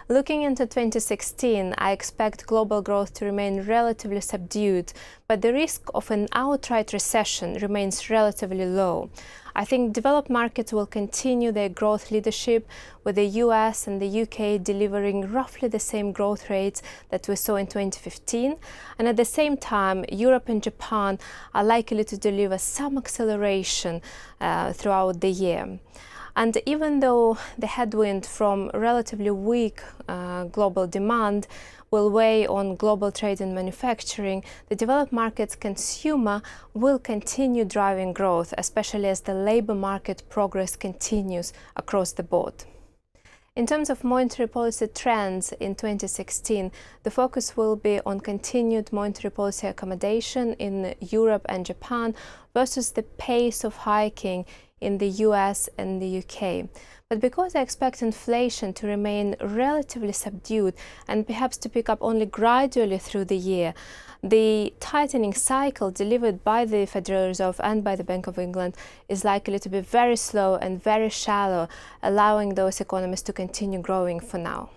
Looking into 2016, I expect global growth to remain relatively subdued, but the risk of an outright recession remains relatively low. I think developed markets will continue their growth leadership, with the US and the UK delivering roughly the same growth rates that we saw in 2015. And at the same time, Europe and Japan are likely to deliver some acceleration throughout the year. And even though the headwind from relatively weak global demand will weigh on global trade and manufacturing, the developed markets consumer will continue driving growth, especially as the labor market progress continues across the board. In terms of monetary policy trends in 2016, the focus will be on continued monetary policy accommodation in Europe and Japan versus the pace of hiking in the US and the UK. But because I expect inflation to remain relatively subdued and perhaps to pick up only gradually through the year, the tightening cycle delivered by the Federal Reserve and by the Bank of England is likely to be very slow and very shallow, allowing those economies to continue growing for now.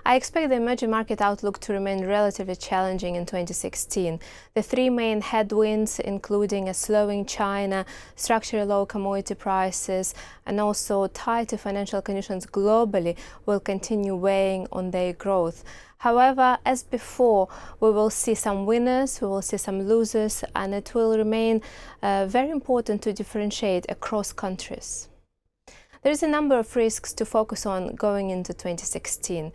I expect the emerging market outlook to remain relatively challenging in 2016. The three main headwinds, including a slowing China, structurally low commodity prices, and also tighter financial conditions globally, will continue weighing on their growth. However, as before, we will see some winners, we will see some losers, and it will remain very important to differentiate across countries. There is a number of risks to focus on going into 2016.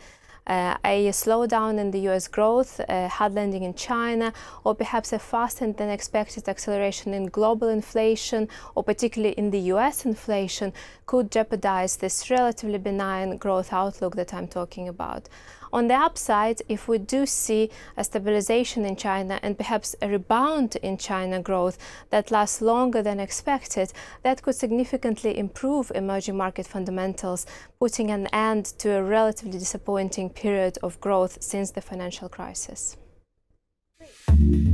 A slowdown in the US growth, hard landing in China, or perhaps a faster than expected acceleration in global inflation, or particularly in the US inflation, could jeopardize this relatively benign growth outlook that I'm talking about. On the upside, if we do see a stabilization in China and perhaps a rebound in China growth that lasts longer than expected, that could significantly improve emerging market fundamentals, putting an end to a relatively disappointing period of growth since the financial crisis. Great.